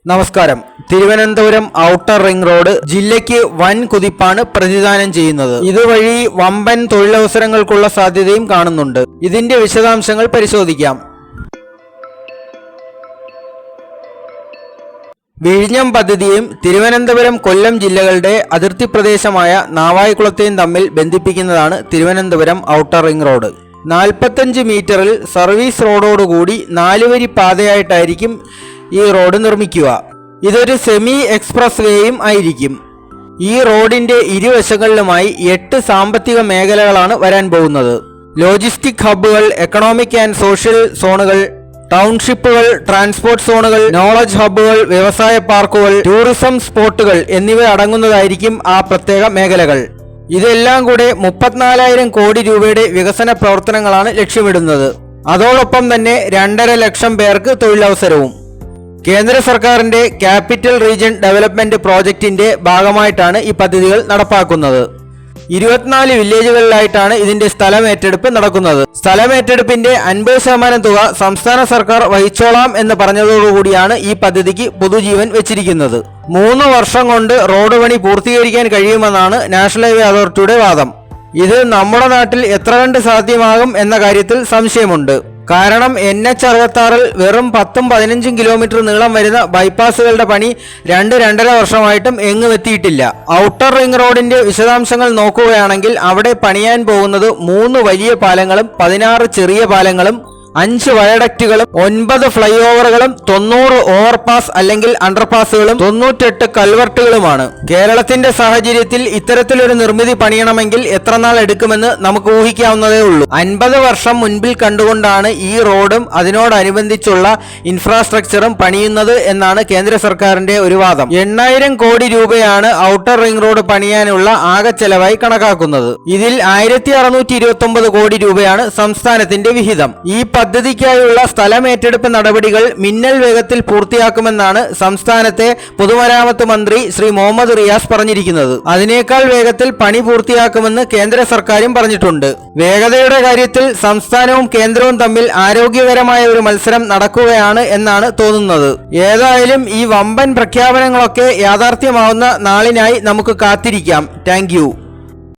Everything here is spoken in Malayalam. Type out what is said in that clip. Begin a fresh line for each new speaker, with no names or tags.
നമസ്കാരം. തിരുവനന്തപുരം ഔട്ടർ റിംഗ് റോഡ് ജില്ലയ്ക്ക് വൻ കുതിപ്പാണ് പ്രതിദാനം ചെയ്യുന്നത്. ഇതുവഴി വമ്പൻ തൊഴിലവസരങ്ങൾക്കുള്ള സാധ്യതയും കാണുന്നുണ്ട്. ഇതിന്റെ വിശദാംശങ്ങൾ പരിശോധിക്കാം. വിഴിഞ്ഞം പദ്ധതിയും തിരുവനന്തപുരം കൊല്ലം ജില്ലകളുടെ അതിർത്തി പ്രദേശമായ നാവായിക്കുളത്തെയും തമ്മിൽ ബന്ധിപ്പിക്കുന്നതാണ് തിരുവനന്തപുരം ഔട്ടർ റിംഗ് റോഡ്. 45 മീറ്ററിൽ സർവീസ് റോഡോടുകൂടി 4 വരി പാതയായിട്ടായിരിക്കും ഈ റോഡ് നിർമ്മിക്കുക. ഇതൊരു സെമി എക്സ്പ്രസ് വേയും ആയിരിക്കും. ഈ റോഡിന്റെ ഇരുവശങ്ങളിലുമായി 8 സാമ്പത്തിക മേഖലകളാണ് വരാൻ പോകുന്നത്. ലോജിസ്റ്റിക് ഹബ്ബുകൾ, എക്കണോമിക് ആൻഡ് സോഷ്യൽ സോണുകൾ, ടൗൺഷിപ്പുകൾ, ട്രാൻസ്പോർട്ട് സോണുകൾ, നോളജ് ഹബ്ബുകൾ, വ്യവസായ പാർക്കുകൾ, ടൂറിസം സ്പോട്ടുകൾ എന്നിവ അടങ്ങുന്നതായിരിക്കും ആ പ്രത്യേക മേഖലകൾ. ഇതെല്ലാം കൂടെ 34,000 കോടി രൂപയുടെ വികസന പ്രവർത്തനങ്ങളാണ് ലക്ഷ്യമിടുന്നത്. അതോടൊപ്പം തന്നെ 2.5 ലക്ഷം പേർക്ക് തൊഴിലവസരവും. കേന്ദ്ര സർക്കാരിന്റെ ക്യാപിറ്റൽ റീജിയൻ ഡെവലപ്മെന്റ് പ്രോജക്റ്റിന്റെ ഭാഗമായിട്ടാണ് ഈ പദ്ധതികൾ നടപ്പാക്കുന്നത്. 24 വില്ലേജുകളിലായിട്ടാണ് ഇതിന്റെ സ്ഥലമേറ്റെടുപ്പ് നടക്കുന്നത്. സ്ഥലമേറ്റെടുപ്പിന്റെ 50% തുക സംസ്ഥാന സർക്കാർ വഹിച്ചോളാം എന്ന് പറഞ്ഞതോടുകൂടിയാണ് ഈ പദ്ധതിക്ക് പൊതുജീവൻ വെച്ചിരിക്കുന്നത്. 3 വർഷം കൊണ്ട് റോഡ് പണി പൂർത്തീകരിക്കാൻ കഴിയുമെന്നാണ് നാഷണൽ ഹൈവേ അതോറിറ്റിയുടെ വാദം. ഇത് നമ്മുടെ നാട്ടിൽ എത്ര കണ്ട് സാധ്യമാകും എന്ന കാര്യത്തിൽ സംശയമുണ്ട്. കാരണം NH-66 വെറും 10-15 കിലോമീറ്റർ നീളം വരുന്ന ബൈപ്പാസുകളുടെ പണി 2-2.5 വർഷമായിട്ടും എങ്ങും എത്തിയിട്ടില്ല. ഔട്ടർ റിംഗ് റോഡിന്റെ വിശദാംശങ്ങൾ നോക്കുകയാണെങ്കിൽ അവിടെ പണിയാൻ പോകുന്നത് 3 വലിയ പാലങ്ങളും 16 ചെറിയ പാലങ്ങളും 5 വയഡക്റ്റുകളും 9 ഫ്ലൈ ഓവറുകളും 90 ഓവർപാസ് അല്ലെങ്കിൽ അണ്ടർപാസുകളും 98 കൽവർട്ടുകളുമാണ്. കേരളത്തിന്റെ സാഹചര്യത്തിൽ ഇത്തരത്തിലൊരു നിർമ്മിതി പണിയണമെങ്കിൽ എത്ര നാൾ എടുക്കുമെന്ന് നമുക്ക് ഊഹിക്കാവുന്നതേ ഉള്ളൂ. 50 വർഷം മുൻപിൽ കണ്ടുകൊണ്ടാണ് ഈ റോഡും അതിനോടനുബന്ധിച്ചുള്ള ഇൻഫ്രാസ്ട്രക്ചറും പണിയുന്നത് എന്നാണ് കേന്ദ്ര സർക്കാരിന്റെ ഒരു വാദം. 8,000 കോടി രൂപയാണ് ഔട്ടർ റിംഗ് റോഡ് പണിയാനുള്ള ആകെ ചെലവായി കണക്കാക്കുന്നത്. ഇതിൽ 1,629 കോടി രൂപയാണ് സംസ്ഥാനത്തിന്റെ വിഹിതം. ഈ പദ്ധതിക്കായുള്ള സ്ഥലമേറ്റെടുപ്പ് നടപടികൾ മിന്നൽ വേഗത്തിൽ പൂർത്തിയാക്കുമെന്നാണ് സംസ്ഥാനത്തെ പൊതുമരാമത്ത് മന്ത്രി ശ്രീ മുഹമ്മദ് റിയാസ് പറഞ്ഞിരിക്കുന്നത്. അതിനേക്കാൾ വേഗത്തിൽ പണി പൂർത്തിയാക്കുമെന്ന് കേന്ദ്ര സർക്കാരും പറഞ്ഞിട്ടുണ്ട്. വേഗതയുടെ കാര്യത്തിൽ സംസ്ഥാനവും കേന്ദ്രവും തമ്മിൽ ആരോഗ്യകരമായ ഒരു മത്സരം നടക്കുകയാണ് എന്നാണ് തോന്നുന്നത്. ഏതായാലും ഈ വമ്പൻ പ്രഖ്യാപനങ്ങളൊക്കെ യാഥാർത്ഥ്യമാവുന്ന നാളിനായി നമുക്ക് കാത്തിരിക്കാം. Thank you.